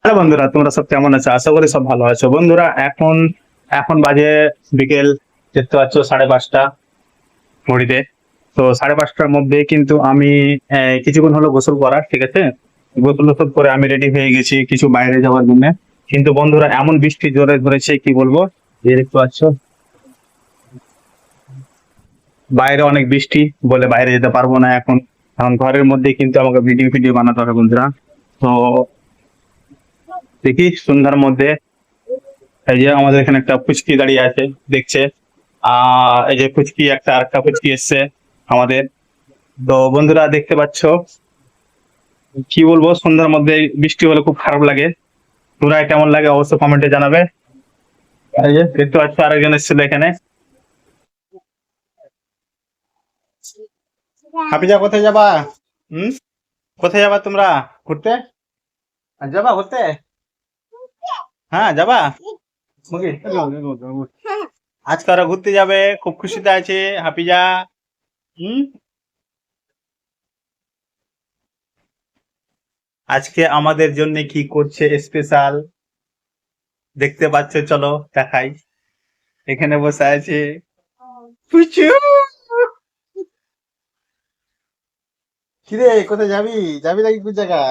Hello বন্ধুরা, তোমরা সব কেমন আছো? আশা করি সব ভালো আছো। বন্ধুরা, এখন এখন বাজে বিকেল, দেখতে পাচ্ছ 5:30 ঘড়িতে। তো 5:30টার মধ্যে কিন্তু আমি কিছুক্ষণ হলো গোসল করা, ঠিক আছে। গোসল টোসল করে আমি রেডি হয়ে গেছি কিছু বাইরে যাওয়ার জন্য। কিন্তু বন্ধুরা, এমন বৃষ্টি জোরে ধরেছে কি বলবো। এই দেখতে পাচ্ছ, বাইরে অনেক বৃষ্টি, বলে বাইরে যেতে পারবো না এখন। এখন ঘরের মধ্যে কিন্তু আমাকে ভিডিও ভিডিও বানাতে হবে বন্ধুরা। তো দেখি সন্ধ্যার মধ্যে, এই যে আমাদের এখানে একটা ফুচকি দাঁড়িয়ে আছে, দেখছে। এই যে ফুচকি, আরেকটা ফুচকি এসছে আমাদের। তো বন্ধুরা দেখতে পাচ্ছ, কি বলবো, সন্ধ্যার মধ্যে বৃষ্টি হলে খুব খারাপ লাগে। তোমরা কেমন লাগে অবশ্য কমেন্টে জানাবে। এই যে দেখতে পাচ্ছ, আরেকজন এসেছিল এখানে। হাফিজা, কোথায় যাবা? হুম, কোথায় যাবা তোমরা ঘুরতে? যাবা ঘুরতে? হ্যাঁ, যাবা। মুগি, আজকে ওরা ঘুরতে যাবে, খুব খুশিতে আছে হাফিজা। হুম, আজকে আমাদের জন্য কি করছে স্পেশাল, দেখতে পাচ্ছ, চলো দেখাই। এখানে বসে আছে পুচু। কিরে, কোথায় যাবি? যাবি নাকি কোন জায়গা?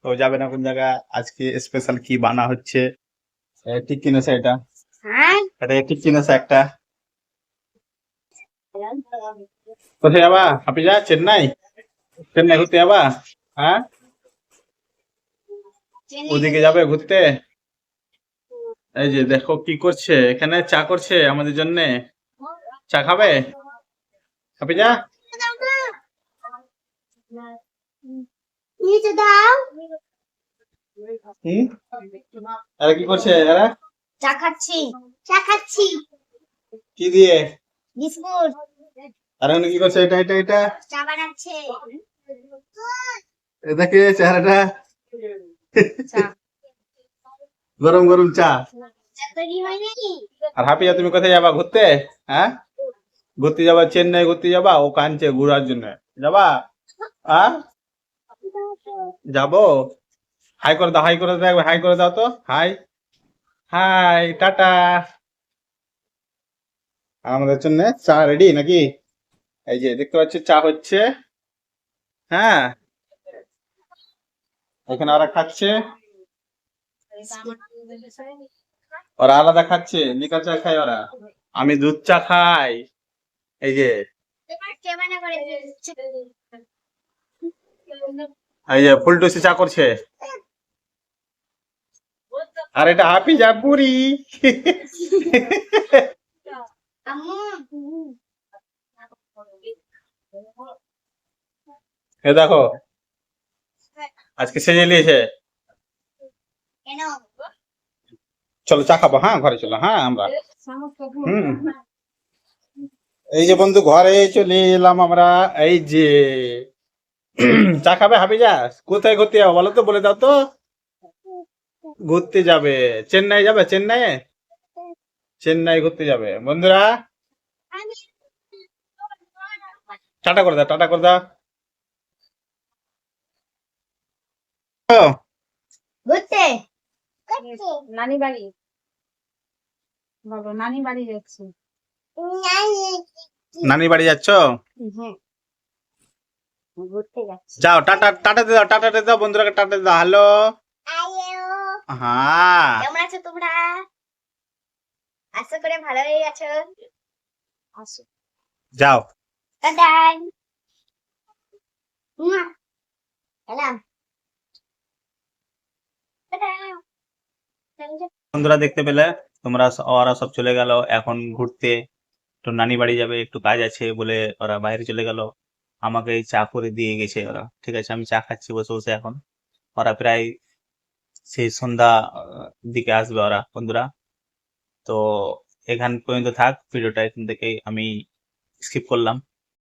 তো যাবে না কোন জায়গা? আজকে স্পেশাল কি বানা হচ্ছে? ঠিক কিনেছে এটা, এটা ঠিক কিনেছে একটা। কোথায় যাবা হাফিজা? চেন্নাই? চেন্নাই ঘুরতে যাবা? হ্যাঁ, ওদিকে যাবে ঘুরতে? এই যে দেখো কি করছে, এখানে চা করছে আমাদের জন্য। চা খাবে হাফিজা? হুম, আরে কি করছে এরা? চা খাচ্ছি। চা খাচ্ছি কি দিয়ে? বিস্কুট। আর উনি কি করছে? এটা এটা এটা চা বানাচ্ছে। দেখে চেহারাটা, চা গরম গরম চা। চা তৈরি হয়নি। আর হাফিজা, তুমি কোথায় যাবা ঘুরতে? হ্যাঁ, ঘুরতে যাবা? চেন্নাই ঘুরতে যাবা? ও কাঁদছে ঘুরার জন্য। যাবা? হ্যাঁ, যাবো। হাই করে দাও, হাই করে দাও, একবার হাই করে দাও তো। Hi, hi, ta-ta. আমাদের জন্য চা রেডি নাকি? এই যে দেখতে পাচ্ছি চা হচ্ছে। হ্যাঁ, এখানে ওরা খাচ্ছে, ওরা আলাদা খাচ্ছে, লিকার চা খায় ওরা, আমি দুধ চা খাই। এই যে, কে বানা করে এই যে ফুলটুসি চা করছে। আর এটা হাফিজা বুড়ি। আম্মু। এ দেখো, আজকে সেজে নিয়েছে। কেন? চলো চা খাবো, হ্যাঁ ঘরে চলো, হ্যাঁ আমরা। হুম, এই যে বন্ধু, ঘরে চলে এলাম আমরা। এই যে চা খাবে হাফিজা? কোথায় ঘুরতে যাবো বলো তো, বলে দাও তো। ঘুরতে যাবে, চেন্নাই যাবে। চেন্নাই, চেন্নাই ঘুরতে যাবে বন্ধুরা। টাটা করে দাও, টাটা করে দাও। ও, ঘুরতে নানি বাড়ি, বলো নানি বাড়ি যাচ্ছি। নানি বাড়ি যাচ্ছ? হ্যাঁ, ঘুরতে যাচ্ছি। যাও, টাটা, টাটা দিয়ে দাও, টাটা দিয়ে দাও বন্ধুরাকে, টাটা দিয়ে দাও। হ্যালো, হ্যাঁ, কেমন আছো তোমরা? আশা করে ভালো হয়ে গেছো। আসো। যাও। টাটাই। এলাম। টাটা। বন্ধুরা দেখতে পেলে তোমরা, ওরা সব চলে গেল এখন ঘুরতে। তো নানি বাড়ি যাবে, একটু কাজ আছে বলে ওরা বাইরে চলে গেল। আমাকে এই চা করে দিয়ে গেছে ওরা, ঠিক আছে। আমি চা খাচ্ছি বসে বসে এখন। ওরা প্রায় সেই সন্ধ্যা দিকে আসবে ওরা বন্ধুরা। তো এখান পর্যন্ত থাক ভিডিওটা, এখান থেকে আমি স্কিপ করলাম।